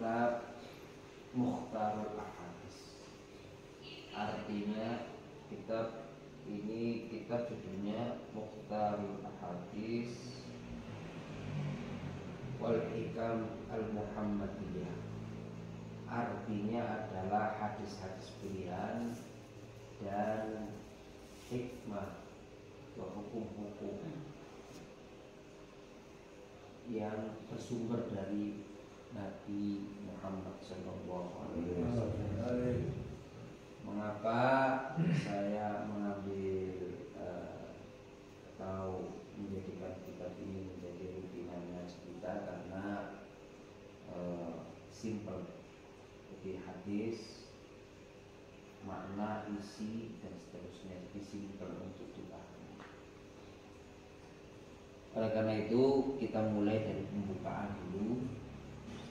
kitab Mukhtarul Ahadits. Artinya kitab ini judulnya Mukhtarul Ahadits wal Hikam al-Muhammadiyah. Artinya adalah hadis-hadis pilihan dan hikmah atau hukum-hukum yang bersumber dari Nabi Muhammad SAW. Mengapa saya mengambil atau menjadikan kitab ini menjadi rutinannya kita, karena simple, jadi hadis, makna, isi dan seterusnya, jadi simple untuk dipahami. Oleh karena itu kita mulai dari pembukaan dulu.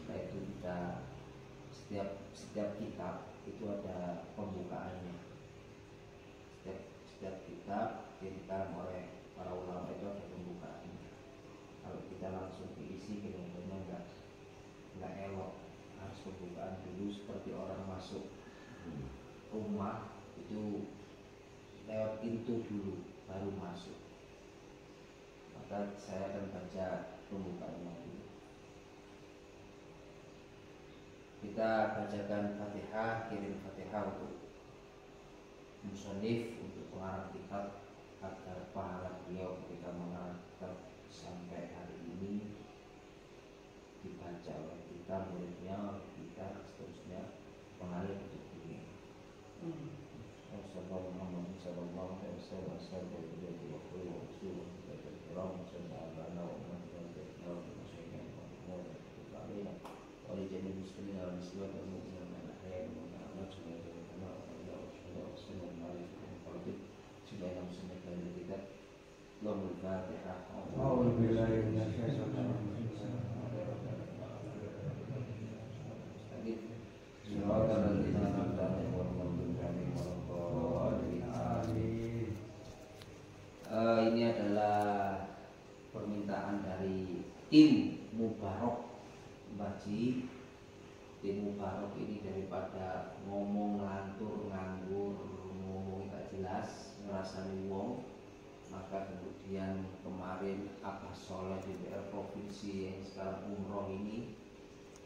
Setelah itu kita setiap kitab itu ada pembukaannya. Setiap kitab dikarang oleh para ulama itu ada pembukaannya. Kalau kita langsung diisi benar-benar nggak elok. Harus pembukaan dulu, seperti orang masuk rumah itu lewat pintu dulu baru masuk. Maka saya akan baca pembukaannya dulu. Kita bacakan Fatihah, kirim Fatihah untuk musannif, untuk pengarang kitab, agar pahala beliau ketika mengarang kitab sampai hari ini dibaca oleh kita, muridnya, oleh kita, seterusnya mengalir untuk dunia. Ini adalah permintaan dari tim Mubarak Baji. Tim Mubarak ini daripada ngomong ngantur nganggur, ngomong tak jelas, ngerasani wong, maka kemudian kemarin Abah Soleh DPR Provinsi yang sekarang umroh ini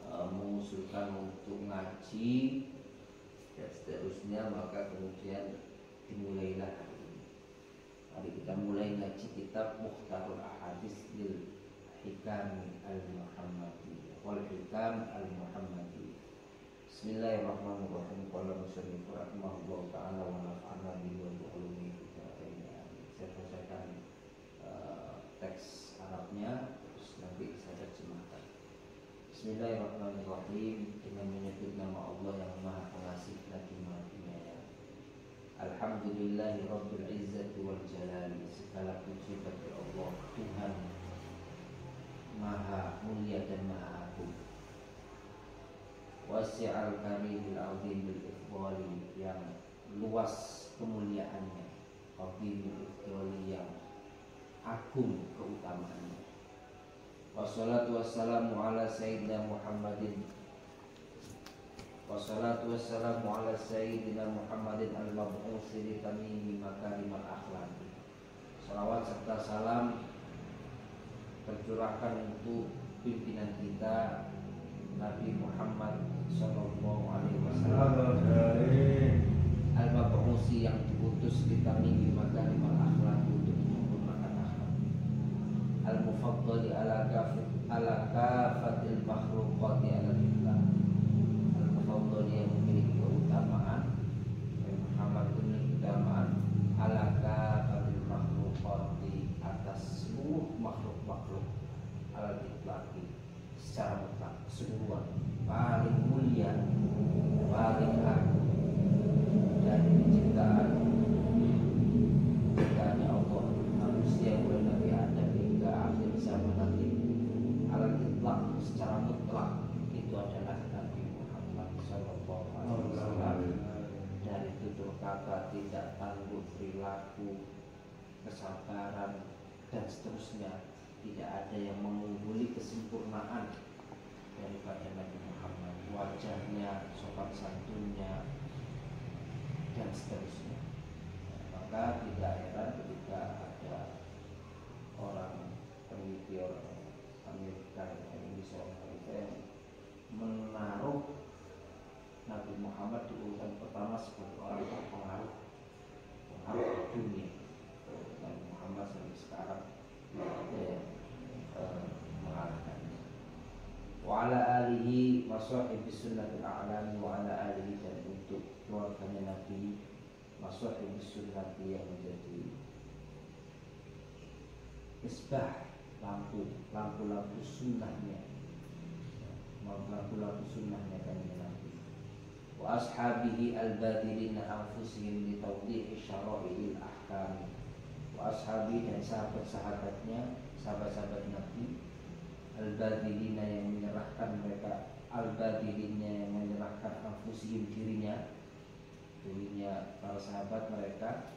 mengusulkan untuk ngaji dan seterusnya, maka kemudian dimulailah hari ini. Mari kita mulai ngaji kitab Mukhtarul Ahadits lil Hikam al-Muhammadiyah wal Hikam al-Muhammadiyah. Bismillahirrahmanirrahim. Qala musannif rahimahullah ta'ala wa nafa'ana bihi wa bi ulumihi fid dharain. Saya bacakan teks Arabnya, terus nanti saya terjemahkan. Bismillahirrahmanirrahim. Dengan menyebut nama Allah yang Maha Pengasih lagi Maha Penyayang. Alhamdulillahi Rabbil Izzati wal Jalali. Segala puji bagi Allah, Tuhan Maha Mulia dan Maha Agung. Wasi'al karimil azimil ifdali, yang luas kemuliaannya, azimil ifdali, yang agung keutamaannya. Wassalatu wassalamu ala sayyidina Muhammadin al-mab'usi li tamimi makarimal akhlaq. Salawat serta salam tercurahkan untuk pimpinan kita Nabi Muhammad sallallahu alaihi wasallam, al-mab'usi, yang diutus li tamimi makarimal akhlaq, untuk menyempurnakan akhlak, al-mufaddali ala kafatil makhluqati ala billah, al-mufaddali, yang memiliki keutamaan, Muhammad memiliki keutamaan ala kafatil makhluqati, atas seluruh makhluk-makhluk, ala billah, secara mutlak, keseluruhan, paling mulia, paling agung dari ciptaannya Allah, manusia mulai Nabi Adam hingga akhir zaman nanti, ala billah, secara mutlak itu adalah Nabi Muhammad sallallahu alaihi wasallam. Dari tutur kata, tidak tangguh, perilaku, kesabaran dan seterusnya, tidak ada yang mengungguli kesempurnaan daripada Nabi Muhammad wajahnya, sopan santunnya, dan seterusnya. Maka tidak heran ketika ada orang peneliti orang Amerika yang Indonesia yang menaruh Nabi Muhammad di urutan pertama sebagai orang terpengaruh di dunia. Nabi Muhammad sampai sekarang mengalahkannya. Wa ala alihi masahibis sunnatil a'lam wa ala alihi, dan untuk keluarganya Nabi masahibis sunnati yang menjadi isbah, lampu sunnahnya, lampu sunnahnya kanjeng Nabi. Wa ashabihi al-badilina anfusihim li tawdihi syara'i'il ahkam. Wa ashabi, dan sahabat-sahabatnya, sahabat-sahabat Nabi, al-badilina yang menyerahkan mereka, al-badilina yang menyerahkan anfusihim dirinya para sahabat mereka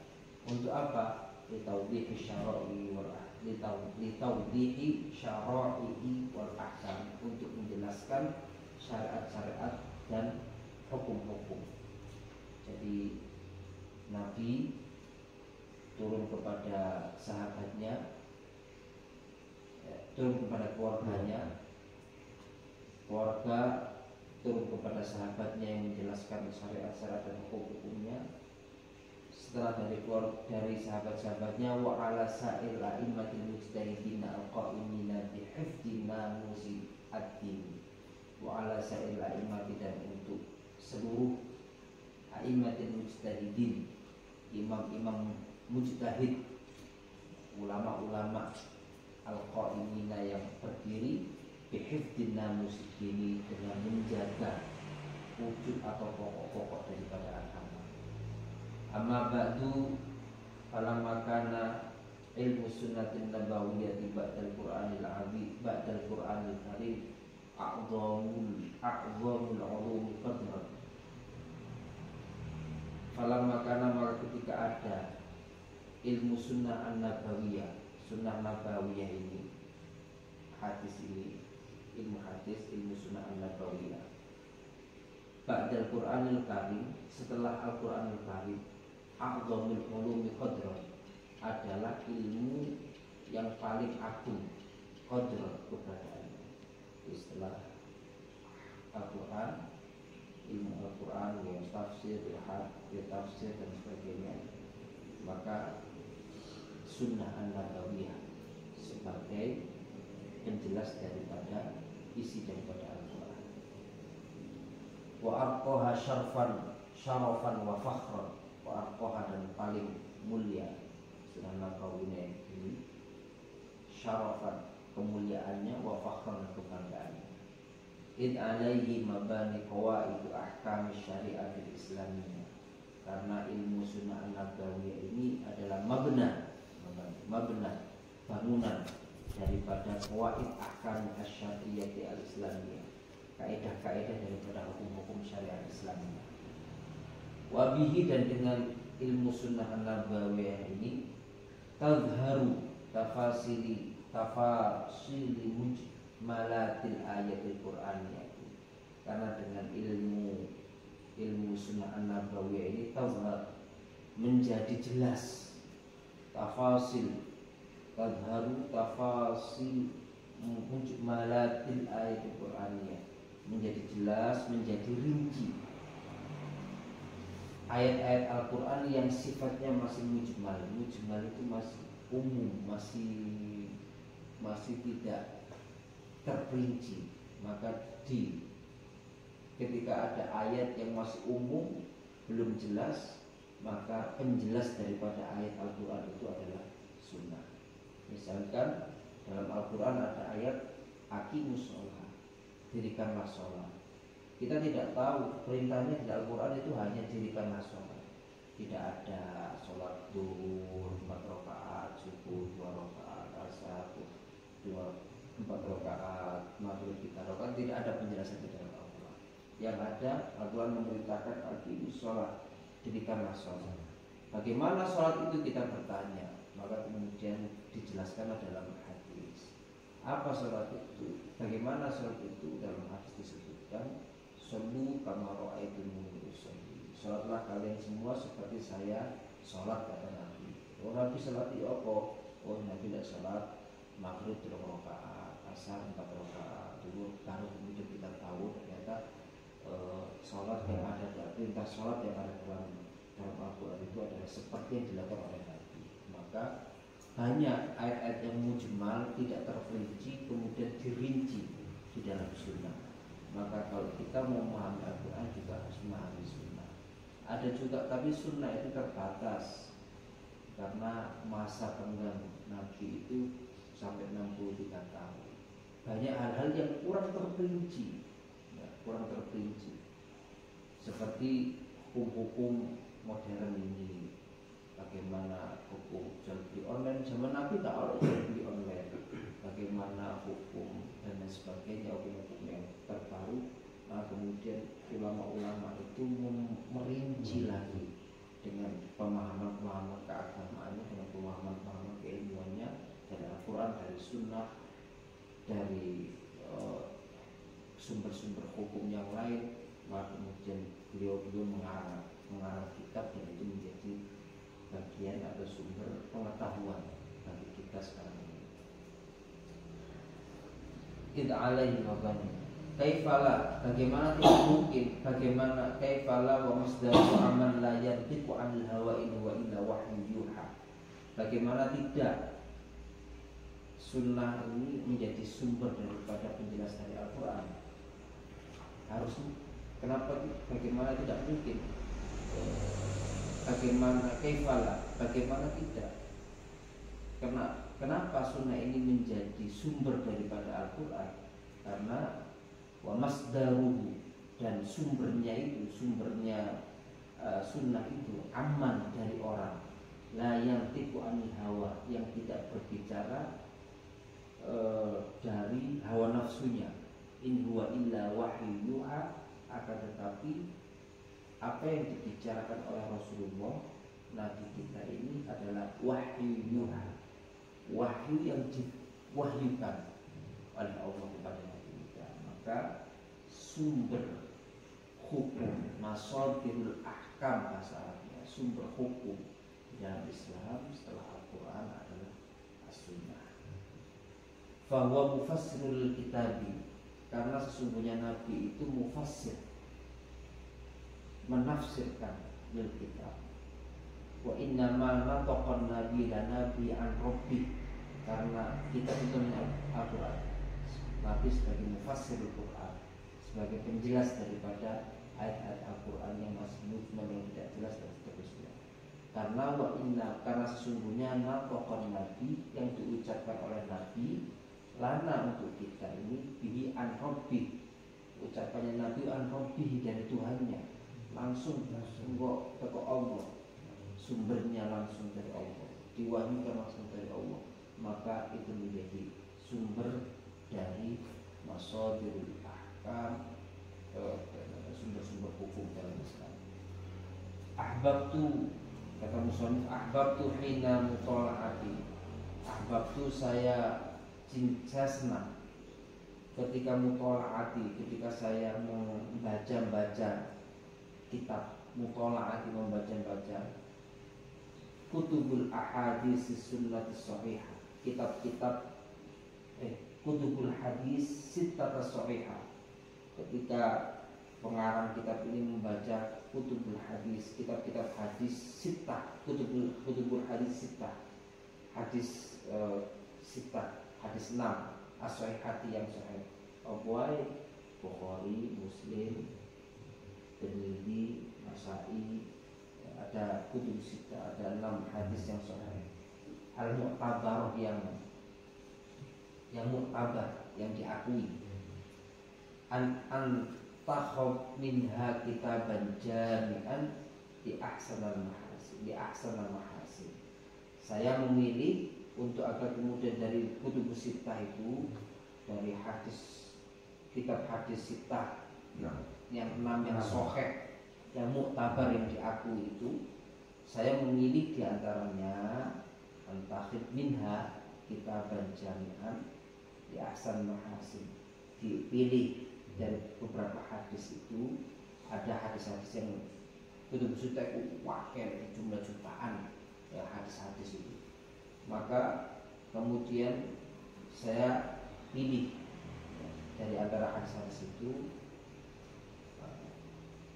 untuk apa? Li tawdihi syara'i wal ahkam, litawdihi syara'i'i wal ahkam, untuk menjelaskan syariat-syariat dan hukum-hukum. Jadi Nabi turun kepada sahabatnya, turun kepada keluarganya, keluarga turun kepada sahabatnya yang menjelaskan syariat-syariat dan hukum-hukumnya. Setelah dari sahabat-sahabatnya, wa ala sa'il a'immatil mujtahidin al-qa'imina bi hifdzi namusi ad-din. Wa ala sa'il a'immati, dan untuk seluruh a'immatil mujtahidin, imam-imam mujtahid, ulama-ulama al-qa'imina yang berdiri bi hifdzi namusi ad-din, dengan menjaga wujud atau pokok-pokok daripada agama. Amma ba'du, falamma kana ilmu sunnatin nabawiyyati ba'dal Qur'anil azim, ba'dal Qur'anil karim a'zamul ulumi qadran. Falamma kana, maka ketika ada ilmu sunnah an-nabawiyah, sunnah nabawiyah ini, hadis ini, ilmu hadis, ilmu sunnah an-nabawiyah, ba'dal Qur'anil karim, setelah Al-Qur'anil karim, a'zamul ulumi qadran, adalah ilmu yang paling agung, qadran keberadaannya. Setelah Al-Quran, ilmu Al-Quran, yang tafsir, tafsir dan sebagainya, maka sunnah an-nabawiyah sebagai penjelas daripada isi daripada Al-Quran. Wa arqaha syarafan wa fakhran, wa arqaha, dan paling mulia sunnah nabawiyah ini, syarafan, kemuliaannya, wa fakhran, dan kebanggaannya. Id alaihi mabani qawaidu ahkam syariatil islamiyah, karena ilmu sunnah nabawiyah ini adalah mabna, bangunan daripada qawaid ahkam syariatil islamiyah, kaidah-kaidah daripada hukum-hukum syariat Islamiyah. Wabihi, dan dengan ilmu sunnah an-nabawiyah ini, tazharu tafasili mujmalatil ayatil Qur'aniyah, karena dengan ilmu sunnah an-nabawiyah ini tazhar, menjadi jelas, tazharu tafasil mujmalatil ayatil Qur'aniyah, menjadi jelas, menjadi rinci ayat-ayat Al-Quran yang sifatnya masih mujmal. Mujmal itu masih umum, masih tidak terperinci. Maka ketika ada ayat yang masih umum, belum jelas, maka penjelas daripada ayat Al-Quran itu adalah sunnah. Misalkan dalam Al-Quran ada ayat aqimus sholah, dirikanlah sholat. Kita tidak tahu perintahnya di Al-Quran itu hanya dirikanlah sholat. Tidak ada sholat duhur 4 rakaat, subuh 2 rakaat, asar 4 rakaat, maghrib 3 rakaat. Tidak ada penjelasan di dalam Al-Quran. Yang ada, Al-Quran memerintahkan aqimus sholat, dirikanlah sholat. Bagaimana sholat itu, kita bertanya. Maka kemudian dijelaskan dalam hadis. Apa sholat itu? Bagaimana sholat itu? Dalam hadis disebutkan, sallu kama ra'aitumuni usolli. Salatlah kalian semua seperti saya salat, kata Nabi. Oh, Nabi salat ya apa? Oh, Nabi tidak salat maghrib 3 rakaat, asar 4 rakaat. Dulu baru kemudian kita tahu ternyata salat yang ada dalam perintah salat yang ada dalam Al-Quran itu adalah seperti yang dilakukan oleh Nabi. Maka banyak ayat-ayat yang mujmal tidak terperinci kemudian dirinci di dalam sunnah. Maka kalau kita mau memahami Al-Quran juga harus memahami sunnah. Ada juga, tapi sunnah itu terbatas karena masa tenggang Nabi itu sampai 63 tahun. Banyak hal-hal yang kurang terperinci, kurang terperinci. Seperti hukum-hukum modern ini, bagaimana hukum jual beli online. Zaman Nabi tak ada jual beli online. Bagaimana hukum dan lain sebagainya, hukum-hukum yang terbaru. Nah, kemudian ulama-ulama itu merinci lagi dengan pemahaman-pemahaman keagamaannya, dengan pemahaman-pemahaman keilmuannya dari Al-Quran, dari Sunnah, dari sumber-sumber hukum yang lain. Maka kemudian beliau mengarang kitab dan itu menjadi bagian atau sumber pengetahuan bagi kita sekarang ini. Tidak alaihi wa bani. Kaifala, bagaimana tidak mungkin, bagaimana kaifala wa masdaru aman la yantiqu anil hawa in wa illa wahyu yuha. Bagaimana tidak sunnah ini menjadi sumber daripada penjelasan dari Al-Quran. Harus, kenapa, bagaimana tidak mungkin, bagaimana kaifala, bagaimana tidak, kenapa sunnah ini menjadi sumber daripada Al-Quran? Karena wa masdaruhu, dan sumbernya itu, sumbernya sunnah itu aman dari orang, la yantiqu anil hawa, yang tidak berbicara dari hawa nafsunya, in huwa illa wahyu yuha. Akan tetapi apa yang dibicarakan oleh Rasulullah Nabi kita ini adalah wahyu yuha, wahyu yang diwahyukan oleh Allah kepada Nabi kita. Maka sumber hukum, masadirul ahkam bahasa Arabnya, sumber hukum dalam Islam setelah Al-Quran adalah As-Sunnah. Fahuwa mufassirul kitabi, karena sesungguhnya Nabi itu mufassir, menafsirkan lil kitab. Wa innama nataqan nabi la nabi an rabbi, karena kita itu Al-Quran. Nabi sebagai mufassirul Quran, sebagai penjelas daripada ayat-ayat Al-Quran yang masih mujmal, yang tidak jelas dan seterusnya. Karena sesungguhnya nataqan nabi, yang diucapkan oleh Nabi, lana untuk kita ini, bihi an rabbi, ucapannya Nabi an rabbi, dari Tuhannya, langsung kok ke Allah, sumbernya langsung dari Allah, diwahyukan langsung dari Allah. Maka itu menjadi sumber dari masadirul ahkam, sumber-sumber hukum dalam Islam. Ahbabtu, kata musannif, ahbabtu hina mutola'ati, ahbabtu saya senang ketika mutola'ati, ketika saya membaca kitab, mutola'ati, membaca kutubul ahadis sunnah sahihah, kitab-kitab kutubul hadis sittah sahihah. Ketika pengarang kitab ini membaca kutubul hadis, kitab-kitab hadis sittah, kutubul hadis sittah, hadis sittah, hadis 6 as-sahihati, yang sahih. Bukhari, Muslim, Tirmidzi, Nasa'i, ada kutub sittah, ada 6 hadis yang sahih. Al-mu'tabar, yang mu'tabar, yang diakui. An takhab minha kitaban jami'an di ahsanal mahasin. Saya memilih untuk agar kemudian dari kutub sittah itu, dari hadis, kitab hadis sittah yang 6 yang sahih, yang mu'tabar, yang diakui itu, saya memilih diantaranya antakhid minha kitaban jami'an di ahsan mahasin, dipilih dari beberapa hadis itu ada hadis-hadis yang betul-betul wakil jumlah jutaan ya hadis-hadis itu. Maka kemudian saya pilih dari antara hadis-hadis itu,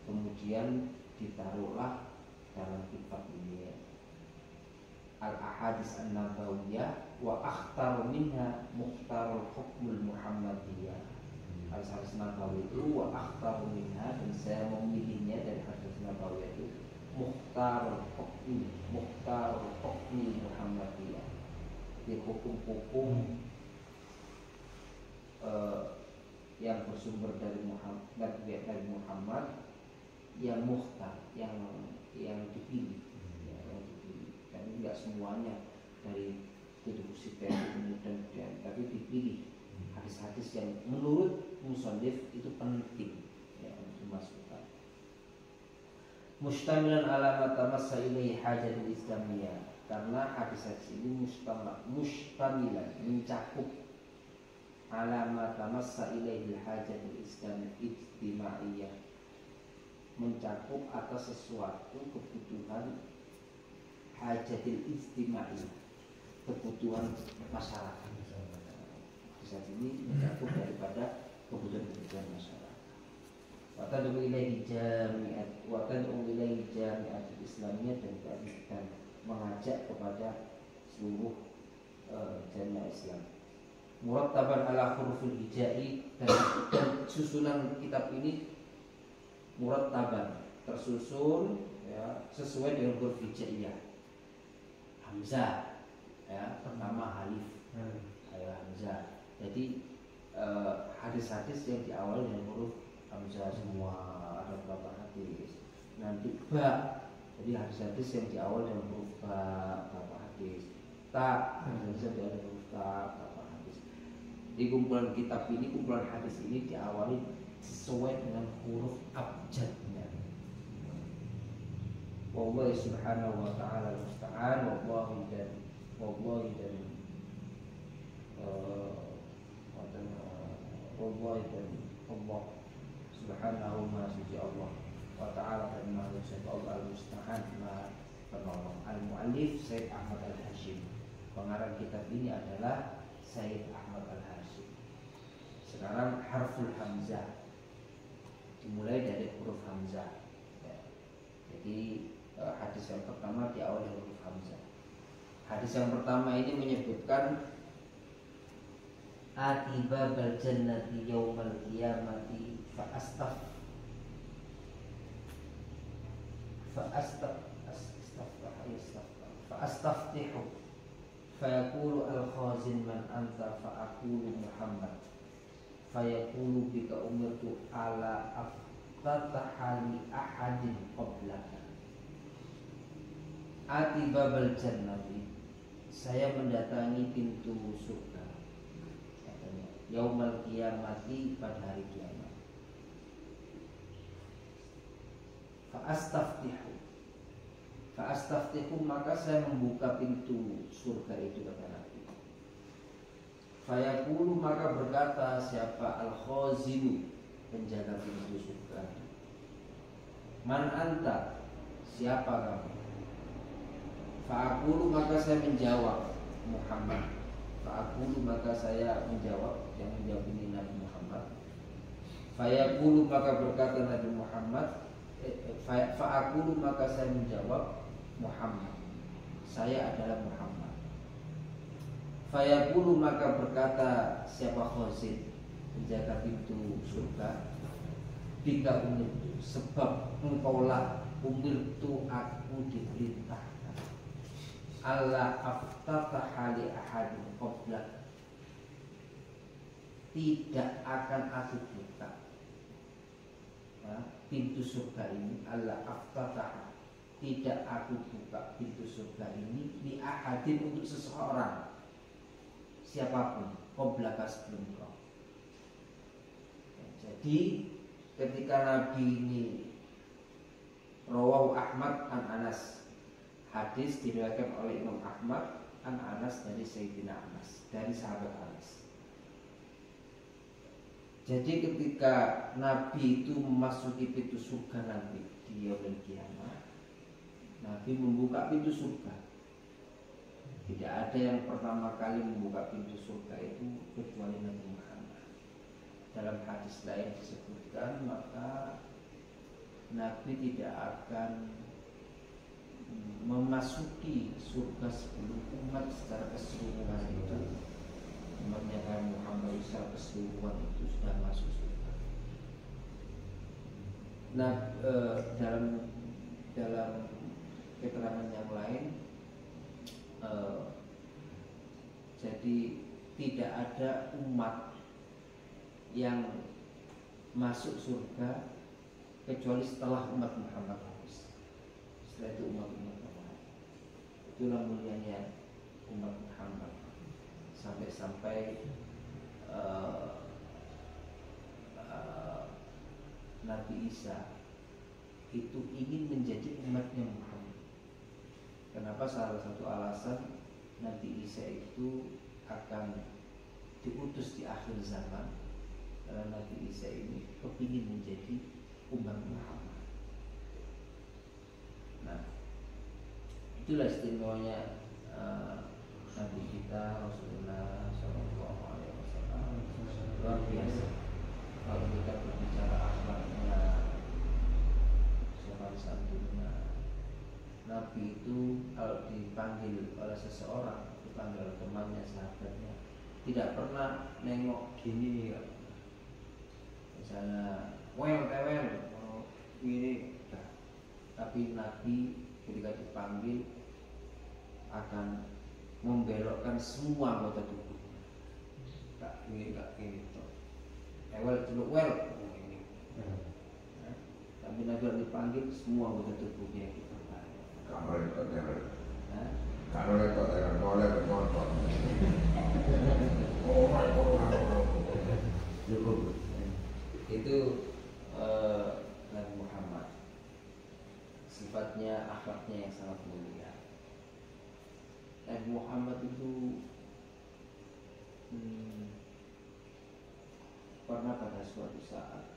kemudian ditaruhlah dalam kitab ini Al-Ahadits An-Nabawiyah wa akhtar minha Mukhtarul Hukmul Muhammadiyah. Hadis-hadis Nabawi itu wa akhtar minha, dan saya memilihnya dari hadis Nabawi itu Mukhtarul Hukmi Muhammadiyah, di hukum-hukum yang bersumber dari Muhammad yang mukhtar, yang dipilih, yang dipilih. Dan tidak semuanya dari kitab sitah kemudian, tapi dipilih hadis-hadis yang menurut musannif itu penting ya untuk dimasukkan. Mustamilan ala ma tamassa ilaihi hajatul islamiyah, karena hadis-hadis ini mustamilan mencakup ala ma tamassa ilaihi hajatul ijtimaiyah, mencakup atas sesuatu kebutuhan hajatul ijtimaiyah, kebutuhan masyarakat. Hadis ini mencakup daripada kebutuhan masyarakat. Wa tad'u ilaihi jami'atul islamiyah, dan mengajak kepada seluruh jamiah Islam. Murattaban ala hurufil hijai, dan susunan kitab ini murattaban, tersusun ya sesuai dengan huruf hijaiyah. Hamzah ya, pertama alif, hamzah. Jadi hadis-hadis yang diawali dengan huruf hamzah semua, ada berapa hadis. Nanti ba, jadi hadis-hadis yang diawali dengan huruf ba, berapa hadis. Ta, hadis yang diawali dengan huruf ta, berapa hadis. Di kumpulan kitab ini, kumpulan hadis ini diawali sesuai dengan huruf abjadnya. Wallahi subhanahu wa ta'ala musta'an, wallahi dan wallahi Allah subhanahu wa suci Allah wa ta'ala dan maha suci Allah al-musta'an, maha penolong. Al-mu'allif Sayyid Ahmad Al-Hashim, pengarang kitab ini adalah Sayyid Ahmad Al-Hashim. Sekarang harful hamzah, dimulai dari huruf hamzah ya. Jadi hadis yang pertama diawali dari huruf hamzah. Hadis yang pertama ini menyebutkan atibabal jannati yaumal qiyamati fa'astaftihu fayaqulu al-khazin man anta fa'aqulu Muhammad fayaqulu bika umirtu ala aftatahali ahadin qablaka. Atibabal jannati, saya mendatangi pintu surga, yaumal qiyamati, pada hari kiamat. Fa'astaftihu, maka saya membuka pintu surga itu, kata Nabi. Fayaqulu, maka berkata siapa? Al-khazinu, penjaga pintu surga. Man anta, siapa kamu? Fa'aqulu, maka saya menjawab Muhammad. Fa'aqulu, maka saya menjawab, yang menjawab ini Nabi Muhammad. Fayaqulu, maka berkata Nabi Muhammad, fa'aqulu, maka saya menjawab Muhammad, saya adalah Muhammad. Fayaqulu, maka berkata siapa khazin, penjaga pintu surga, bika umirtu, sebab engkaulah umirtu, aku diperintahkan, Allah aftataha li ahadin qablak, tidak akan aku buka pintu surga ini. Allah aftataha, tidak aku buka pintu surga ini li ahadin, untuk seseorang siapapun, qablaka, sebelum kau. Jadi ketika Nabi ini rawahu Ahmad an Anas, hadis diriwayatkan oleh Imam Ahmad an Anas dari Sayyidina Anas, dari sahabat Anas. Jadi ketika Nabi itu memasuki pintu surga nanti di yaumul kiamah, Nabi membuka pintu surga. Tidak ada yang pertama kali membuka pintu surga itu kecuali Nabi Muhammad. Dalam hadis lain disebutkan, maka Nabi tidak akan memasuki surga sebelum umat secara keseluruhan itu, umatnya Nabi Muhammad secara keseluruhan itu sudah masuk surga. Nah, dalam keterangan yang lain, jadi tidak ada umat yang masuk surga kecuali setelah umat Muhammad habis. Setelah itu umat Muhammad. Itulah mulianya umat Muhammad. Sampai Nabi Isa itu ingin menjadi umatnya Muhammad. Kenapa? Salah satu alasan Nabi Isa itu akan diutus di akhir zaman, karena Nabi Isa ini kepingin menjadi umat Muhammad. Nah, itulah istimewanya Nabi kita Rasulullah SAW. Luar biasa. Kalau kita berbicara akhlaknya, sopan santunnya, Nabi itu kalau dipanggil oleh seseorang, dipanggil oleh temannya, sahabatnya, tidak pernah nengok gini, misalnya tewel ini, tapi Nabi ketika dipanggil akan membelokkan semua anggota tubuhnya. Gak ini, tewel dulu ini. Nah, tapi Nabi dipanggil semua anggota tubuhnya gitu. Kalau itu boleh menonton. Itu Nabi Muhammad, sifatnya, akhlaknya yang sangat mulia. Nabi Muhammad itu pernah pada suatu saat,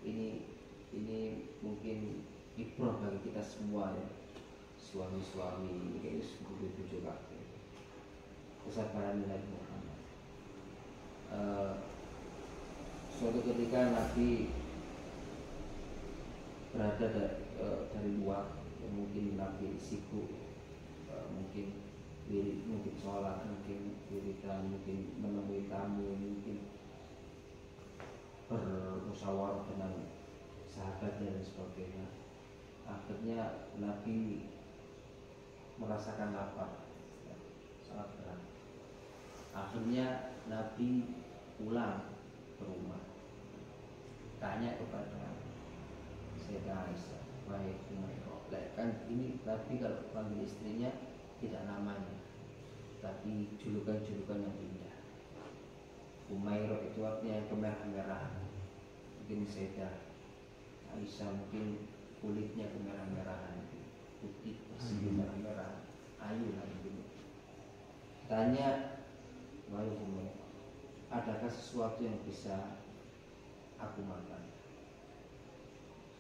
ini mungkin ibrah bagi kita semua ya, suami-suami kayak bujuk lagi, kesabaran Nabi Muhammad. Suatu ketika Nabi berada dari luar, mungkin Nabi sibuk, mungkin sholat, mungkin wiridan, mungkin menemui tamu, mungkin bermusyawarah dengan sahabatnya dan sebagainya. Akhirnya Nabi merasakan lapar, sangat berat. Akhirnya Nabi pulang ke rumah, tanya kepada Sayyidah Aisyah, wahai Umairah, kan ini Nabi kalau panggil istrinya tidak namanya, tapi julukan-julukan yang indah. Umairah itu artinya kemerah-merahan. Mungkin Sayyidah Aisyah mungkin kulitnya kemerah-merahan, putih, bersih, merah-merah, ayu lah gitu. Tanya, wahai Umairah, adakah sesuatu yang bisa aku makan?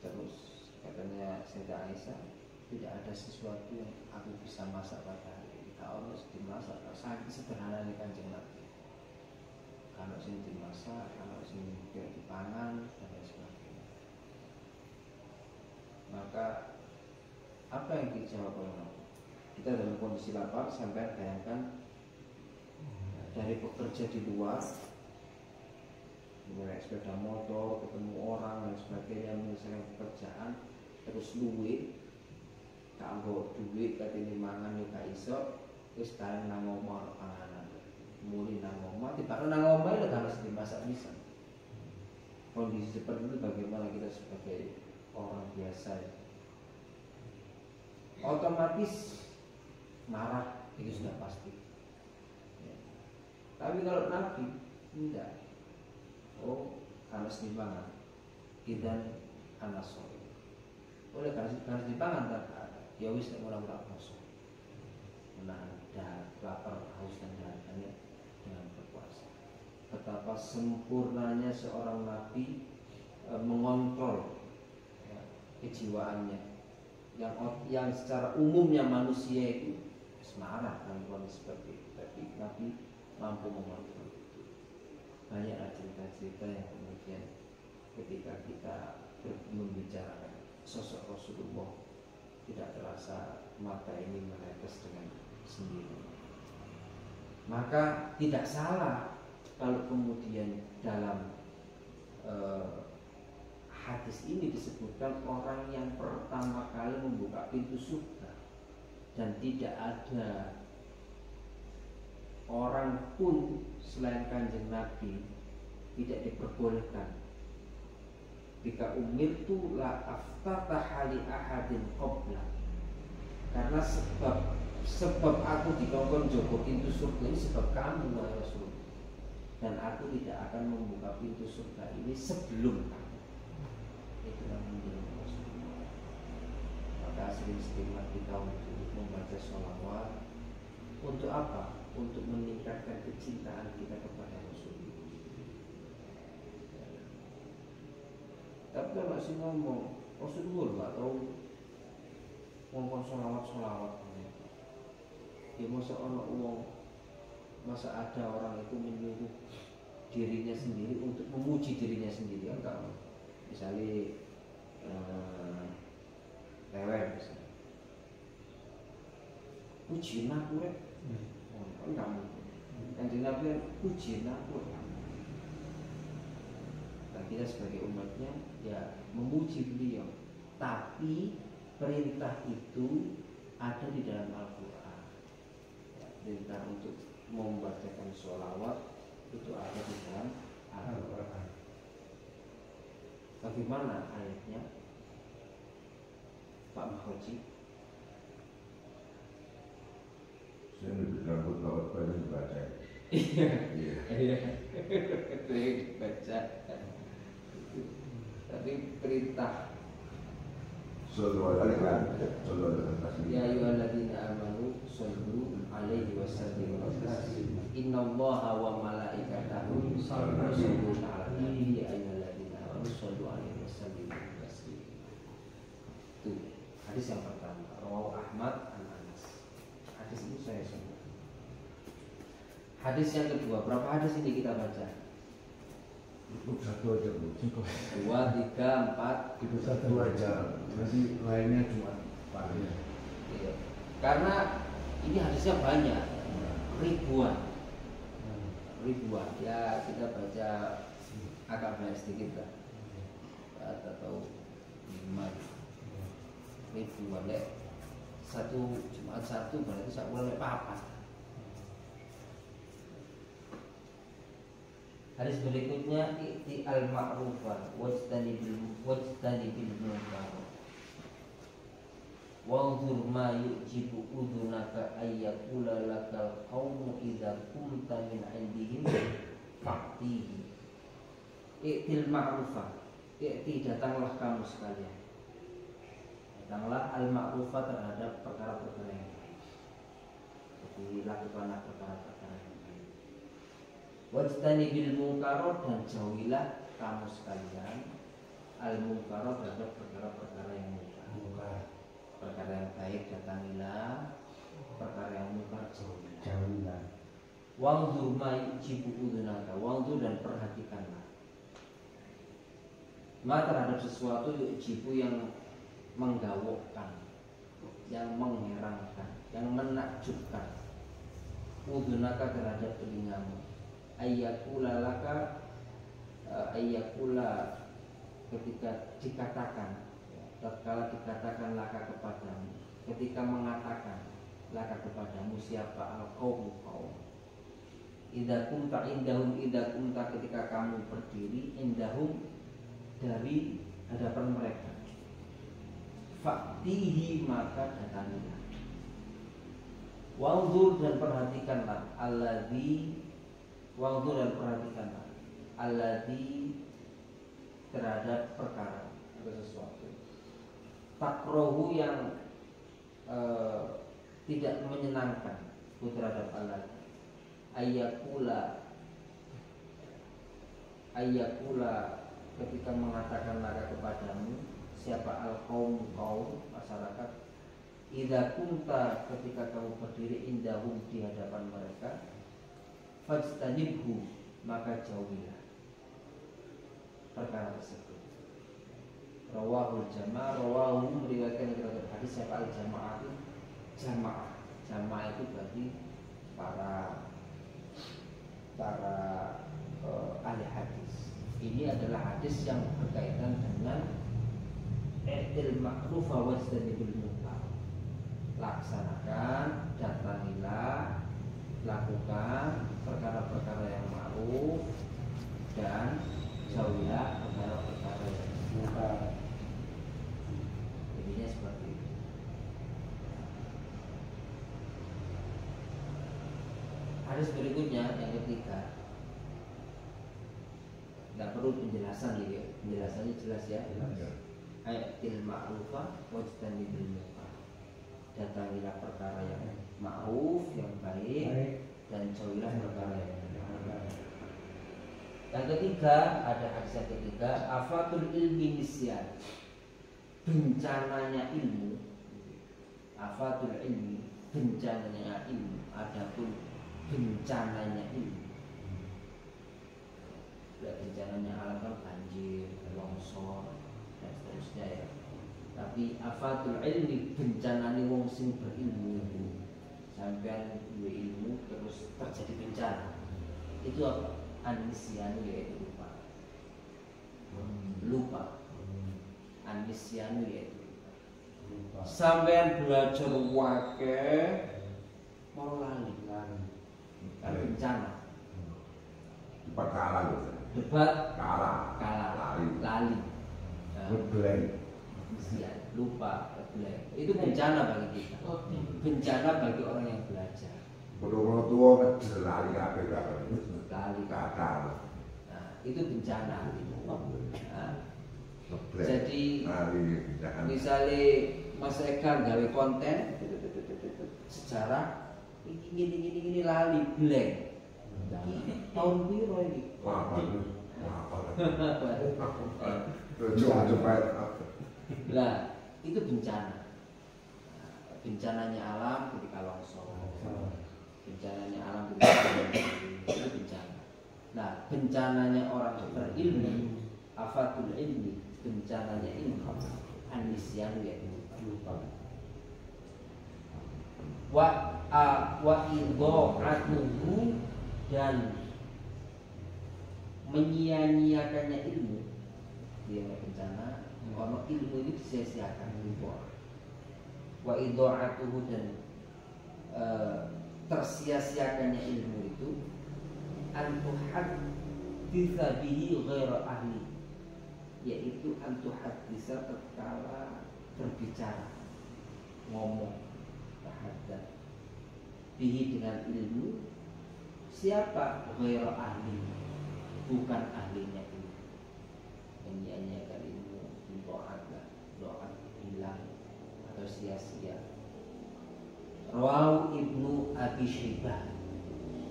Terus katanya Sayyidah Aisyah, tidak ada sesuatu yang aku bisa masak pada hari ini. Kalau harus dimasak, sangat sederhananya Kanjeng Nabi. Kalau sing dimasak, kalau sing dipangan dan lain sebagainya. Maka apa yang dijawab oleh Nabi? Kita dalam kondisi lapar, sampai bayangkan dari bekerja di luar, mulai sepeda motor, ketemu orang dan sebagainya, menyelesaikan pekerjaan, terus duit, tak bawa duit, katanya mangan juga iso, terus kalian nang ngomong panganan, mulai nang ngomong, tiba-tiba nang ngomong itu harus dimasak bisa. Kondisi seperti itu bagaimana kita sebagai orang biasa ya? Otomatis marah, itu sudah pasti ya. Tapi kalau Nabi tidak, harus dipangan, dan anasori. Oleh harus dipangan tak ada. Ya wis mula-mula poso. Menahan lapar, haus dan dahaga dengan berpuasa. betapa sempurnanya seorang nabi mengontrol ya, kejiwaannya yang secara umumnya manusia itu marah kan seperti itu, tapi nabi mampu mengontrol itu. Banyak cerita-cerita yang kemudian ketika kita membicarakan sosok Rasulullah tidak terasa mata ini menetes dengan sendiri. Maka tidak salah kalau kemudian dalam hadis ini disebutkan orang yang pertama kali membuka pintu surga, dan tidak ada orang pun selain Kanjeng Nabi tidak diperbolehkan. Bika umirtu la aftataha li ahadin qabla, karena sebab aku dikongkon jogo pintu surga ini sebab kamu wahai Rasul, dan aku tidak akan membuka pintu surga ini sebelum kamu. Itulah menjadi Rasulullah. Maka sering-seringlah kita untuk membaca sholawat. Untuk apa? Untuk meningkatkan kecintaan kita kepada Rasulullah. Tapi kalau masih ngomong Rasulullah nggak tahu ngomong sholawat. Ya masa ada orang itu menyuruh dirinya sendiri untuk memuji dirinya sendiri, enggak? Misalnya lewat misalnya, pujiin aku ya, enggak mungkin. Kanjeng Nabi pujiin aku. Dan kita sebagai umatnya ya memuji beliau, tapi perintah itu ada di dalam Al-Quran. Ya, perintah untuk membacakan sholawat itu ada di dalam Al-Quran. Bagaimana ayatnya, Pak Mahoji? Saya lebih rambut lawat banyak baca. Iya, baca. Tapi perintah. Ya ayyuhalladzina amanu shollu alaihi wasallimu taslima. Innallaha wa malaikatahu yusholluna 'alan nabi ya ayyuhalladzina amanu shollu alaihi wasallimu taslima. Itu hadis yang pertama, rawahu Ahmad an Anas. Hadis ini saya sebut. Hadis yang kedua, berapa hadis ini kita baca? Cukup satu aja Bu. 2, 3, 4. Cukup satu aja. Nanti lainnya cuma panjang. Iya. Karena ini hadisnya banyak, ribuan. Ya kita baca agak banyak sedikit lah, atau 5 ribuan ya. Satu Jumat satu berarti saya mulai apa? Hadis berikutnya, i'ti al-ma'rufah wajtanibil munkar wanzur ma yujibu udhunaka ayyakula lakal qawmu idza kumta min indihim fa'tihi. I'til ma'rufah, i'ti datanglah kamu sekalian, datanglah al-ma'rufah terhadap perkara-perkara yang baik. Jadi lakukanlah perkara-perkara yang baik. Wajtanibil munkarot, dan jauhilah kamu sekalian al-munkarot terhadap perkara-perkara yang munkar. Perkara yang baik datangilah, perkara yang munkar jauhilah. Wangdur ma yujibu udhunaka, wangdur dan perhatikanlah ma terhadap sesuatu yujibu yang menggawokkan, yang mengherankan, yang menakjubkan, udhunaka terhadap telingamu. Ayyakula laka, ayyakula ketika dikatakan, tatkala dikatakan laka kepadamu, ketika mengatakan laka kepadamu siapa al-qawmu kaum. Idza kunta indahum, idza kunta ketika kamu berdiri, indahum dari hadapan mereka, fa'tihi maka datangilah. Wanzur dan perhatikanlah alladzi, wanzur dan perhatikanlah alladzi terhadap perkara atau sesuatu, takrohu yang tidak menyenangkan terhadap alladzi, ayyakula ayyakula ketika mengatakan laka kepadamu siapa al-qaum kaum masyarakat idza kunta ketika kamu berdiri indahum di hadapan mereka fajtanibhu maka jauhilah perkara tersebut. Rawahul jamaah rawahu meriwayatkan dari hadis siapa al-jamaah itu jamaah itu berarti para ahli hadis. Ini adalah hadis yang berkaitan dengan i'til ma'ruf wa wajtanibul munkar. Laksanakan, datangilah, lakukan perkara-perkara yang ma'ruf dan jauhilah perkara-perkara yang munkar. Intinya seperti itu. Hadis berikutnya yang ketiga. Tidak perlu penjelasan ya, penjelasannya jelas ya. Ayatil ma'rufa wajtanibul munkar. Datangilah perkara yang ma'ruf, yang baik, dan jauhilah perkara yang munkar. Yang ketiga, ada hadis yang ketiga, afatul ilmi nisyan. Bencananya ilmu. Afatul ilmi, bencananya ilmu. Adapun bencananya ilmu. Bencananya alam kan banjir, longsor dan seterusnya ya. Tapi afatul ilmi bencananya wong sing berilmu sampai ilmu terus terjadi bencana. Itu apa? Anisyanu yaitu lupa. Anisyanu yaitu lupa. Sampai belajar wakil mau lali kan bencana. Debat kalah gitu. Debat kalah lali Blank. lupa blank. Itu bencana bagi kita. Bencana bagi orang yang belajar. Menurut tua ngejer lali kabeh Lali kata. Nah, itu bencana gitu. Nah, Ngeblek. jadi lali jangan. misalnya Mas Eka gawe konten sejarah ini lali blank. Tahun biru ini. Apa? Coba. Lah, itu bencana. Bencananya alam ketika longsor. Bencananya alam ketika itu bencana. Nah, bencananya orang berilmu, afatul ilmi, bencananya ilmu, anisyanu yaitu lupa. Wa idha'atuhu dan menyia-nyiakannya ilmu. Dia bencana, kalau ilmu itu disia-siakan. Wa idha'atuhu dan tersia-siakannya ilmu itu antuhadditsa bihi ghaira ahli, yaitu antuhadditsa tatkala berbicara, ngomong, tahaddath bihi dengan ilmu siapa ghaira ahli, bukan ahlinya ilmu. Menyia-nyiakan ilmu doa hilang atau sia-sia. Rawahu Ibnu Abi Syaibah.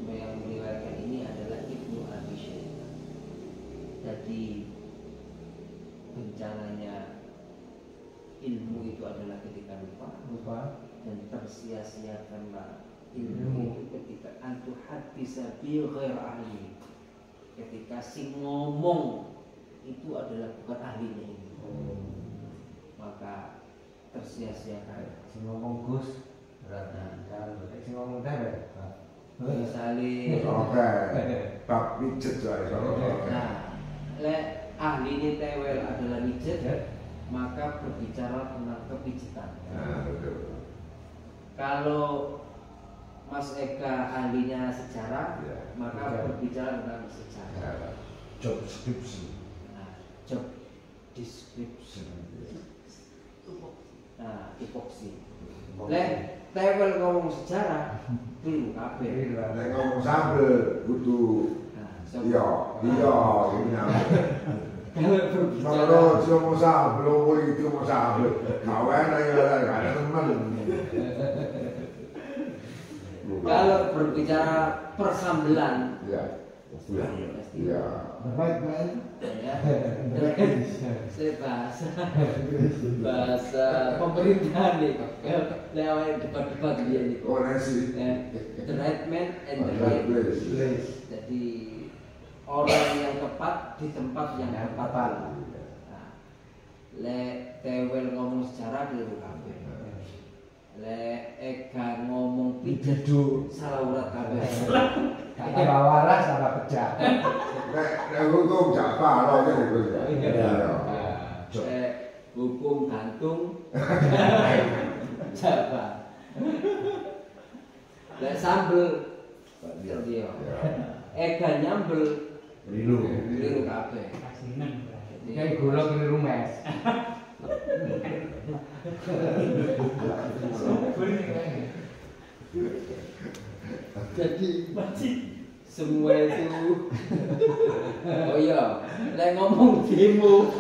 Yang meriwayatkan ini adalah Ibnu Abi Syaibah. Jadi bencananya ilmu itu adalah ketika lupa dan tersia-siakanlah ilmu itu ketika antuhadditsa bi ghair ahli, ketika si ngomong itu adalah bukan ahlinya ini, maka tersia-siakan. Si ngomong Gus berarti kan si ngomong teh misalnya Oke. Tak pijet wae. nah lek ahli ini tewel adalah mijet, maka berbicara tentang kepijitan. Nah, betul. Kalau Mas Eka ahlinya sejarah, Ya, maka berbicara tentang sejarah. job description. Nah, job description. Nah, epoksi. Lek tewel ngomong sejarah, dulu kabeh. Nek ngomong sambel kudu Nah, iya ini kalau berbicara kalau ngomong sambel itu ngomong sambel kawan aja ada teman. kalau berbicara persambelan, Ya. Iya. Iya. Baik, Pak. Ya. Bahasa pemerintahan nih. Lewat debat-debat dia nih. Koneksi. The right man and the right place. Jadi orang yang tepat di tempat yang tepat. Nah, tewel ngomong sejarah keliru kabeh. Eka ngomong pijet salah urat kabeh. Kata waras sama pecah. Nek hukum Jawa lho niku. Hukum gantung Jawa. Lek sambel dia. Eka nyambel keliru kabeh. Kayak gula keliru mes. Jadi semua itu oh iya lek ngomong demo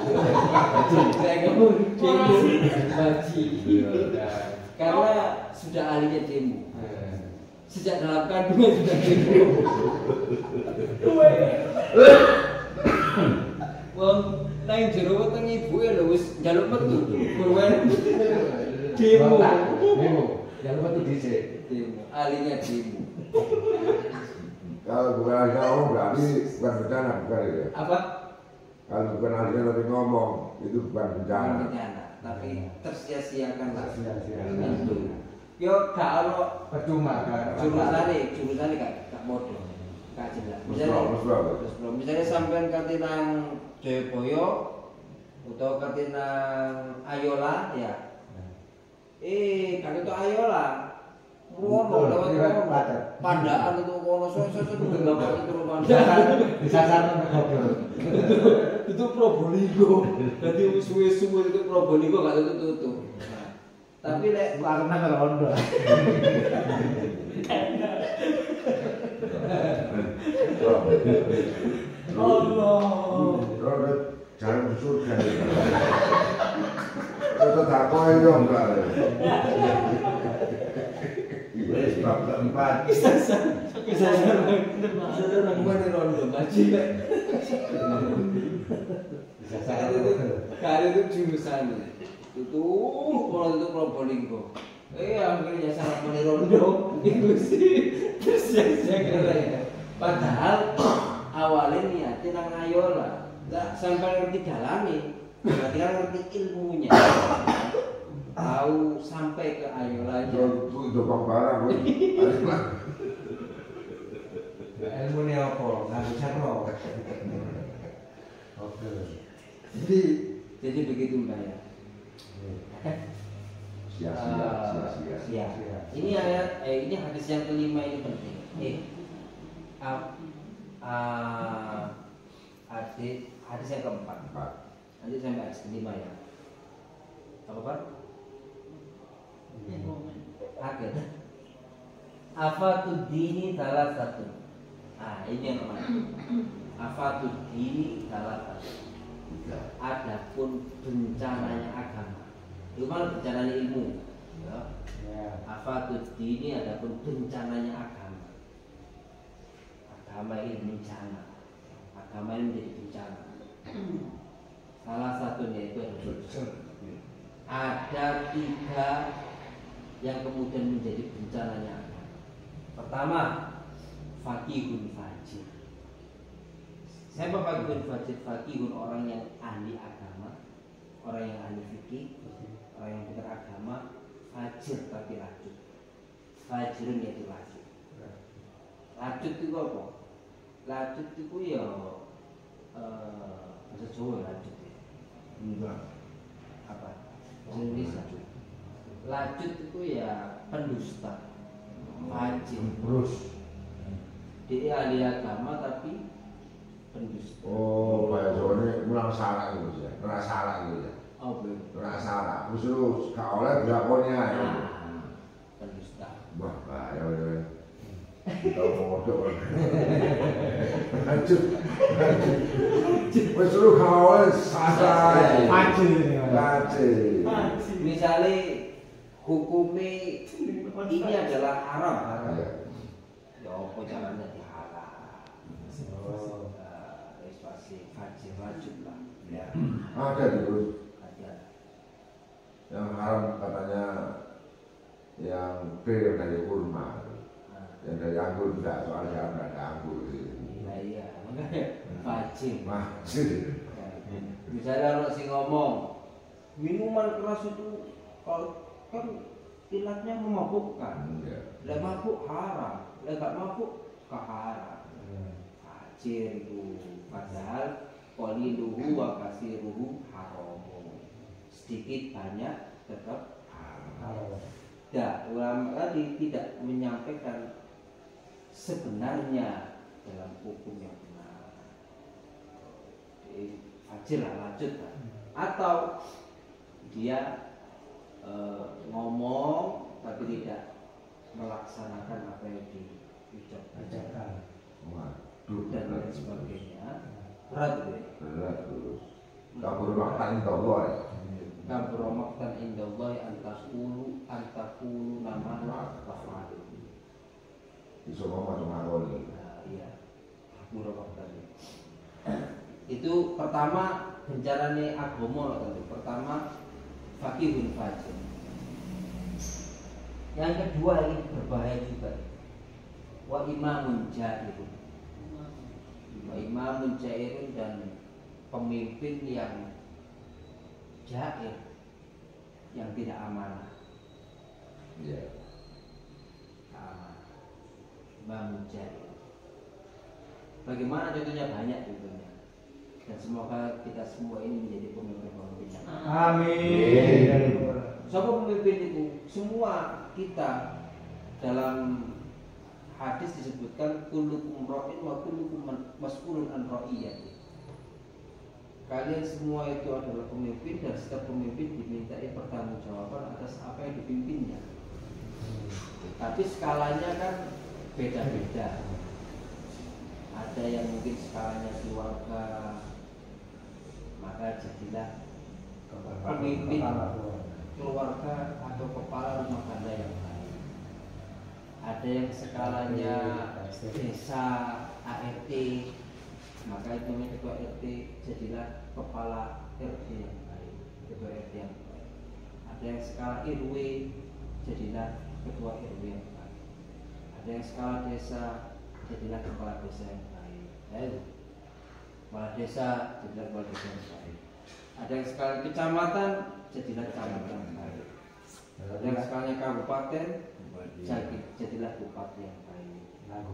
baji karena sudah ahlinya demo sejak dalam kandungan sudah demo wong nang jero weteng ibuke lho wis njaluk metu kurwen demo Jangan lupa tuh dicek. demo ahlinya demo. Kalau bukan ahli ngomong berarti bukan bencana, bukan ya? Apa? Kalau bukan ahli tapi ngomong itu bukan bencana. Bencana, tapi tersia-siakan lah. Tersia-siakan. Itu. Yo gak ono Percuma kan. jurusane gak bodoh. Gak jelas. Misalnya sampean kate nang Jayabaya utawa kate nang Ayola ya. Kan itu Ayola. Wono lewat pandaan itu wono sosok itu gambar itu pandaan Disasar goblok. itu Probolinggo. Dadi suwe-suwe itu Probolinggo gak tutup-tutup. Tapi lek Karena rondo. Allah. Rondo jalan surga. Itu tak kau yang enggak. Wes bab keempat. Bisa mana rondo baji lek. Kali itu jurusan itu kalau itu Probolinggo. Akhirnya sangat mana rondo itu sih terus saya kira ya. Padahal awalnya niatnya nang Ayola. Lah sampai ngerti dalane, berarti kan ngerti ilmunya. Tahu sampai ke Ayola aja. Untuk barang. Ilmu ini apa? Nggak bisa roh. Oke. Jadi begitu Mbak ya. Sia-sia. Ini ayat, ini hadis yang kelima ini penting. Hadis yang keempat. Nanti sampai hadis kelima ya. Apa Pak? Akhir. Afatud dini salah satu. Ini yang kemarin. Afatud dini salah satu. Adapun bencananya agama. Itu malah bencananya ilmu. Ya. Afatud dini adapun bencananya agama. Agama ini bencana. Agama ini menjadi bencana. Salah satunya itu ada 3 yang kemudian menjadi bencananya agama. Pertama, faqihun fajir. Siapa faqihun fajir? Faqihun orang yang ahli agama, orang yang ahli fikih, orang yang pintar agama, fajir tapi rajut. Fajirun yaitu rajut. Rajut itu apa? Rajut itu ya bahasa Jawa rajut ya. Enggak. Apa? Indonesia. Rajut itu ya pendusta. Fajir. Terus. Dia ahli agama tapi pendusta. Oh, bahasa Jawa ini mulang salah gitu ya. Kena salah gitu ya. Oh belum. Kena salah. Terus gak oleh dilakonnya ya. Pendusta. Wah, bahaya ya. Kita ngomong lanjut. Wes lu kawan santai. Lanjut. Misalnya hukumnya ini adalah haram. Ya apa caranya haram? Pasti fajir wajib lah. Ya. Ada dulu. Ada. Yang haram katanya yang bir dari kurma, yang dari anggur tidak, soalnya tidak ada anggur. Iya, makanya fajir. Masih. Misalnya kalau si ngomong minuman keras itu kalau kan ilatnya memabukkan, lah mabuk haram, lah gak mabuk haram. Fajir itu padahal qaliluhu wa kasiruhu haram. Sedikit banyak tetap haram. Ya, ulama tadi tidak menyampaikan sebenarnya dalam hukum yang benar. Fajir lah, lanjut lah. Atau dia ngomong tapi tidak melaksanakan apa yang diucapkan dan lain sebagainya, berat ya. Berat terus. Kabur makan Allah ya. Kabur maktan indallah antakulu nama tafadu. Bisa ngomong sama Allah. Iya. Kabur maktan. Itu pertama bencarane agama tentu. Pertama fakihun fajir. Yang kedua ini berbahaya juga. Wa imamun jairun. Wa imamun jairun dan pemimpin yang jair, yang tidak amanah. Iya. Imamun jair. Bagaimana contohnya? Banyak contohnya. Dan semoga kita semua ini menjadi pemimpin-pemimpin yang Amin. siapa pemimpin itu? Semua kita. Dalam hadis disebutkan kullukum ra'in wa kullukum mas'ulun an ra'iyati. Kalian semua itu adalah pemimpin dan setiap pemimpin dimintai pertanggungjawaban atas apa yang dipimpinnya. Tapi skalanya kan beda-beda. Ada yang mungkin skalanya keluarga, maka jadilah pemimpin keluarga atau kepala rumah tangga yang baik. Ada yang skalanya desa ART, maka itu ketua RT, jadilah kepala RT yang baik, ketua RT yang baik. Ada yang skala RW, jadilah ketua RW yang baik. Ada yang skala desa, jadilah kepala desa yang baik. Kepala desa, jadilah kepala desa yang baik. Ada yang skala kecamatan, jadilah kecamatan yang baik. Ada yang skalanya kabupaten, jadilah bupati yang baik.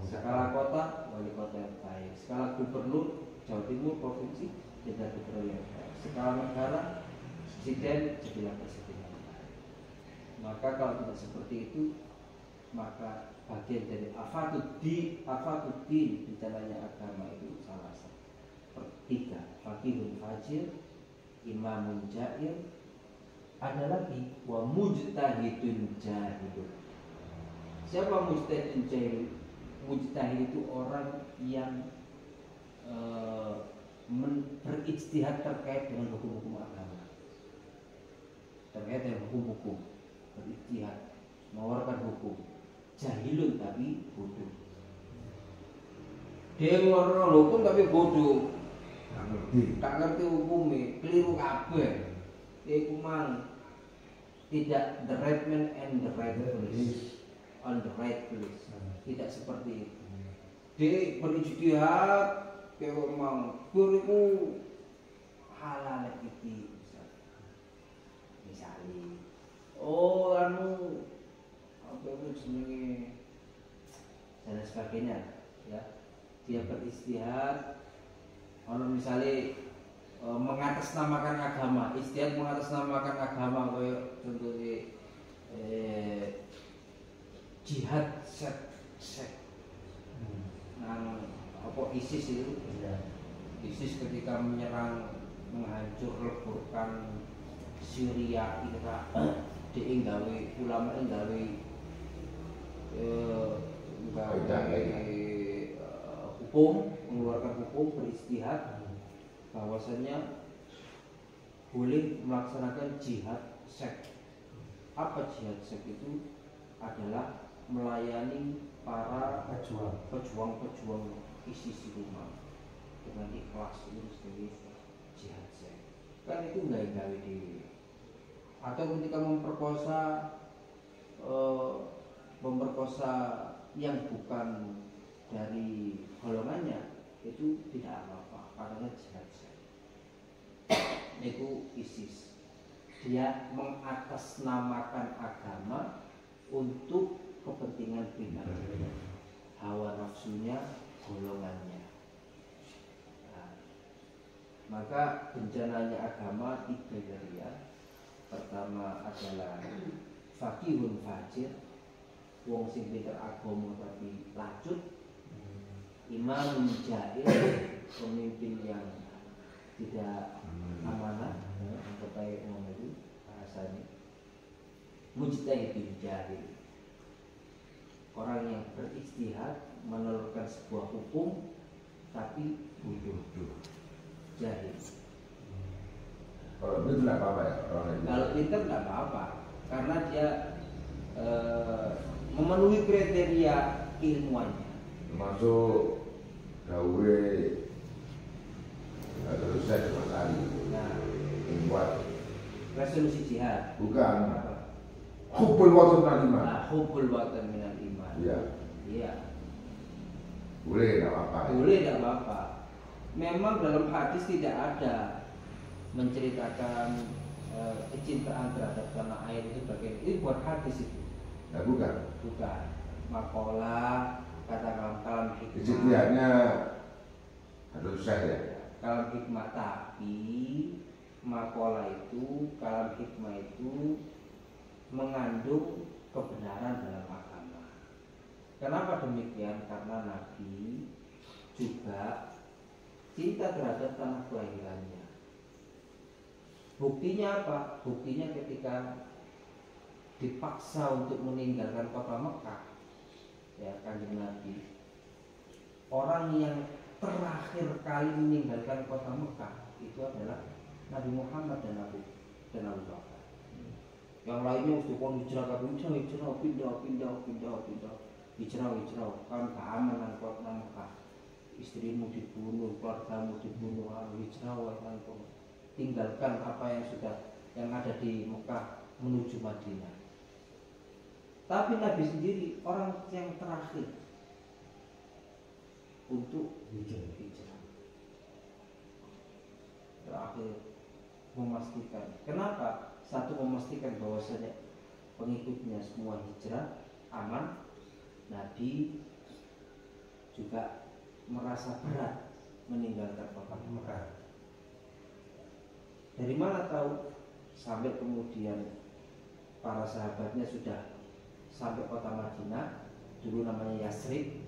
Skala kota, wali kota yang baik. Skala gubernur, Jawa Timur, provinsi, jadilah gubernur yang baik. Skala negara, presiden, jadilah presiden yang baik. Maka kalau tidak seperti itu, maka bagian dari afatuddin bicaranya agama itu salah satu. Tiga, fakihun fajir, imamun jair, ada lagi wa mujtahidun jahidun. Siapa mujtahidun jahid? Mujtahid itu orang yang berijtihad terkait dengan hukum-hukum agama, terkait dengan hukum-hukum, berijtihad, mengeluarkan hukum. Jahilun tapi bodoh. Dia ngeluarkan hukum tapi bodoh. Tak ngerti hukumnya, keliru kabeh. Iku mang tidak the right man and the right place on the right place. Tidak seperti itu. Dia berijtihad kayak mang kuriku halal iki misalnya. Oh anu apa itu jenenge dan sebagainya ya. Dia beristihad kalau misalnya mengatasnamakan agama, istihad mengatasnamakan agama kayak contohnya jihad sek apa ISIS itu ISIS ketika menyerang menghancur leburkan Syria Irak diinggawe ulama inggawe hukum, mengeluarkan hukum, beristihad bahwasanya boleh melaksanakan jihad sek. Apa jihad sek itu? Adalah melayani para pejuang. ISIS di rumah dengan ikhlas itu sebagai jihad saya. Kan itu nggak gawe dewi. Atau ketika memperkosa yang bukan dari golongannya itu tidak apa-apa karena jihad saya. Itu ISIS. Dia mengatasnamakan agama untuk kepentingan pribadi, hawa nafsunya, golongannya. Nah, maka bencananya agama tiga ya. Pertama adalah fakihun fajir, wong sing pinter agama tapi lacut. Imam jahil, pemimpin yang tidak amanah, sampai ngomong itu bahasanya. Mujtahidin jahil, orang yang beristihad menelurkan sebuah hukum tapi bodoh, jahil. Kalau itu tidak apa-apa ya orang itu. Kalau pinter tidak apa-apa karena dia memenuhi kriteria ilmuannya. Termasuk gawe terus saya Mas Ali. Nah, Membuat resolusi jihad bukan apa? hubul watan kalimah. Nah, hubbul watan minal iman. Iya. Iya. Boleh tidak apa-apa. Boleh tidak apa-apa. Memang dalam hadis tidak ada menceritakan kecintaan terhadap tanah air itu bagian. Ini buat hadis itu. Nah, bukan. Bukan. Makalah, kata-kata hikmah. Ijtihadnya harus saya. Kalam hikmah, tapi makalah itu, kalam hikmah itu mengandung kebenaran dalam agama. Kenapa demikian? Karena Nabi juga cinta terhadap tanah kelahirannya. Buktinya apa? Buktinya ketika dipaksa untuk meninggalkan kota Mekah, ya Kanjeng Nabi, orang yang terakhir kali meninggalkan kota Mekah itu adalah Nabi Muhammad dan Abu Bakar. Yang lainnya sudah hijrah, kan keamanan kota Mekah. Istrimu dibunuh, keluargamu dibunuh, hijrah, tinggalkan apa yang ada di Mekah menuju Madinah. Tapi Nabi sendiri orang yang terakhir untuk hijrah. Terakhir memastikan. Kenapa? Satu, memastikan bahwasanya pengikutnya semua hijrah aman. Nabi juga merasa berat meninggalkan kota Mekah. Dari mana tahu? Sampai kemudian para sahabatnya sudah sampai kota Madinah, dulu namanya Yasrib.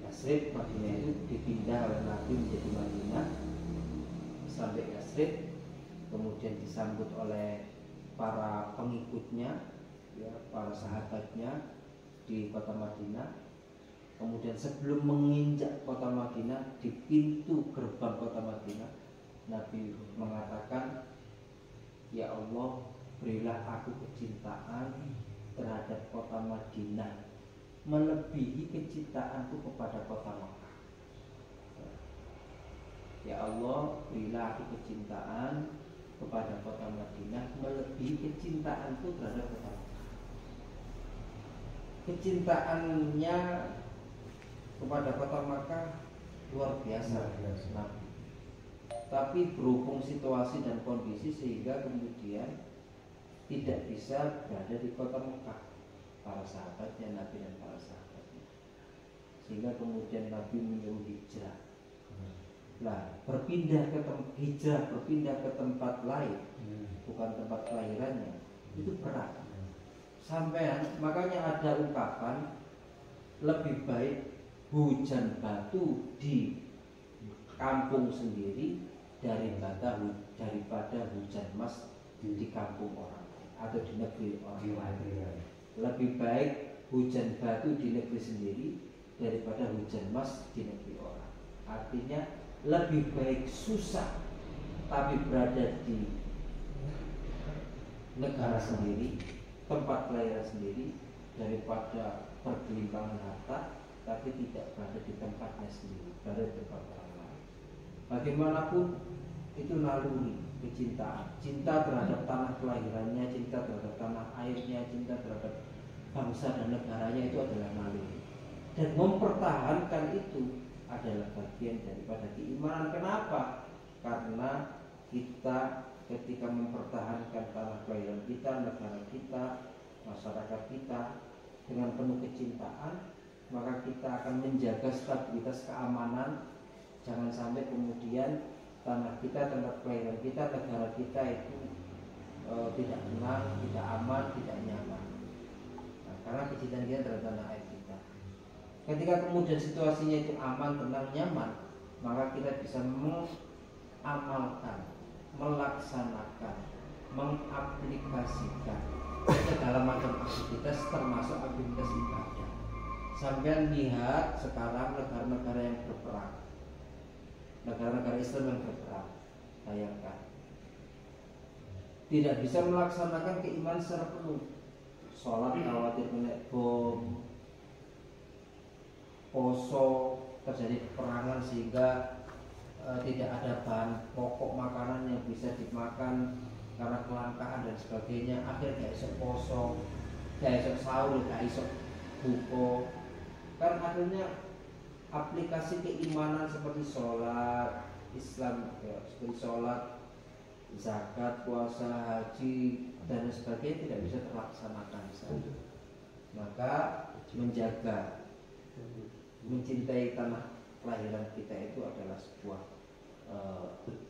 Madinah itu dipindah oleh Nabi menjadi Madinah. Sampai Yasrib, kemudian disambut oleh para pengikutnya, ya, para sahabatnya di kota Madinah. Kemudian sebelum menginjak kota Madinah, di pintu gerbang kota Madinah, Nabi mengatakan, ya Allah, berilah aku kecintaan terhadap kota Madinah melebihi kecintaanku kepada kota Makkah. Ya Allah, berilah aku kecintaan kepada kota Madinah melebihi kecintaanku terhadap kota Makkah. Kecintaannya kepada kota Makkah luar biasa. Nabi. Tapi berhubung situasi dan kondisi sehingga kemudian tidak bisa berada di kota Mekah, para sahabatnya Nabi dan para sahabatnya, sehingga kemudian Nabi menyuruh hijrah. Nah, berpindah ke tempat lain, bukan tempat kelahirannya, itu berat. Sampai makanya ada ungkapan lebih baik hujan batu di kampung sendiri daripada hujan mas di kampung orang atau di negeri orang lain. Lebih baik hujan batu di negeri sendiri daripada hujan mas di negeri orang. Artinya lebih baik susah tapi berada di negara sendiri, tempat kelahiran sendiri, daripada bergelimpangan harta tapi tidak berada di tempatnya sendiri, berada di tempat orang lain. Bagaimanapun itu naluri kecintaan, cinta terhadap tanah kelahirannya, cinta terhadap tanah airnya, cinta terhadap bangsa dan negaranya, itu adalah naluri. Dan mempertahankan itu adalah bagian daripada keimanan. Kenapa? Karena kita ketika mempertahankan tanah kelahiran kita, negara kita, masyarakat kita dengan penuh kecintaan, maka kita akan menjaga stabilitas keamanan. Jangan sampai kemudian tanah kita, tempat kelahiran kita, negara kita itu tidak tenang, tidak aman, tidak nyaman. Nah, karena kecintaan kita terhadap tanah air kita. Ketika kemudian situasinya itu aman, tenang, nyaman, maka kita bisa mengamalkan, melaksanakan, mengaplikasikan segala macam aktivitas termasuk aktivitas ibadah. Sampai lihat sekarang negara-negara yang berperang, negara-negara Islam yang berperang, bayangkan tidak bisa melaksanakan keimanan secara penuh. Sholat khawatir kena bom, poso terjadi peperangan sehingga tidak ada bahan pokok makanan yang bisa dimakan karena kelangkaan dan sebagainya. Akhirnya gak esok poso, gak esok sahur, gak esok buko. Kan akhirnya aplikasi keimanan seperti sholat Islam, ya, seperti sholat, zakat, puasa, haji dan sebagainya tidak bisa terlaksanakan. Maka menjaga, mencintai tanah kelahiran kita itu adalah sebuah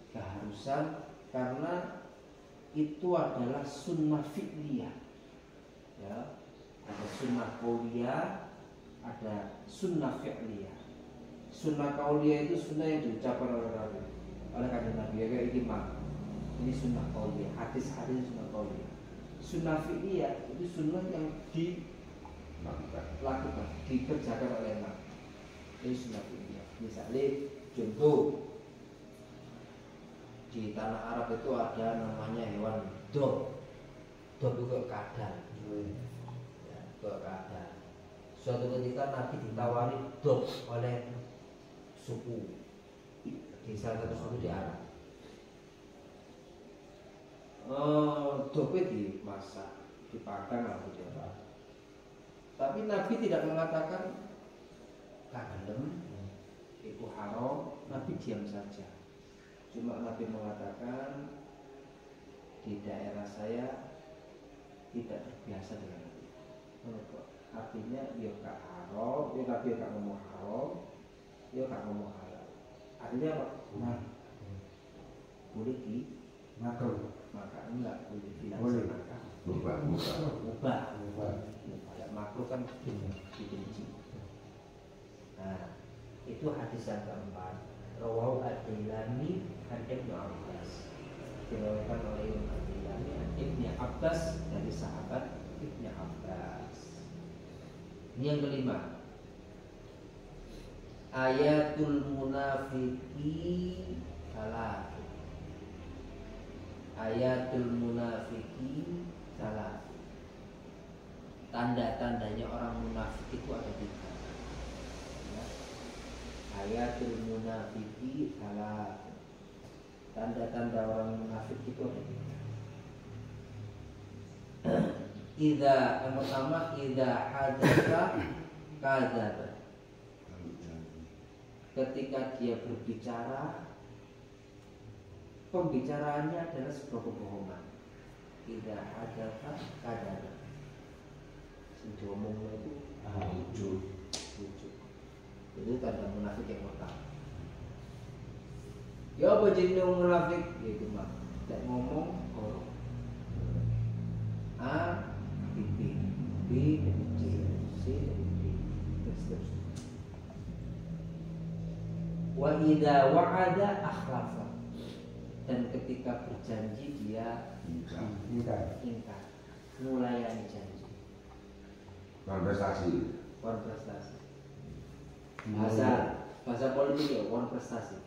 keharusan, karena itu adalah sunnah fi'liyah. Ya, ada sunnah qauliyah, ada sunnah fi'liyah. Sunnah qauliyah itu sunnah yang diucapkan oleh kanjeng Nabi, ya kayak ini sunnah qauliyah, hadis-hadis sunnah qauliyah. Sunnah fi'liyah itu sunnah yang dilakukan, dikerjakan oleh Nabi. Ini sunnah fi'liyah. Misalnya contoh, di tanah Arab itu ada namanya hewan dob. Dob itu kadal, ya, kadal. Suatu ketika Nabi ditawari dob oleh suku di salah satu suku di Arab. Dobnya dimasak, dipanggang lah gitu. Tapi Nabi tidak mengatakan kadalem itu haram. Nabi diam saja. Cuma Nabi mengatakan di daerah saya tidak terbiasa dengan itu. Artinya ya gak haram, ya Nabi gak ngomong haram, ya gak ngomong halal. Artinya apa? Nah, boleh dimakan, maka enggak boleh dilaksanakan. Ubah. Ya, makruh kan dibenci. Nah, itu hadis yang keempat. Rawahu ad-Dailami an Ibnu Abbas. Diriwayatkan oleh Ibnu Ad-Dailami an Ibnu Abbas dari sahabat Ibnu Abbas. Ini yang kelima. Ayatul munafiqi salah. Ayatul munafiqi salah. Tanda-tandanya orang munafik itu ada tiga. Ya. Ayatul munafiqi salah. Tanda-tanda orang munafik itu ada tiga. Yang pertama, idza hadatsa kadzdzaba. Ketika dia berbicara, pembicaraannya adalah sebuah kebohongan. Idza hadatsa kadzdzaba. Sing diomongnya itu lucu. Itu tanda munafik yang pertama. Ya apa jenis munafik? Yaitu mah tidak ngomong orang. A B dari C, C dari D, dan seterusnya. Wa idza wa'ada akhlafa. Dan ketika berjanji dia ingkar, melayani janji. Kontestasi. Bahasa politik ya, kontestasi.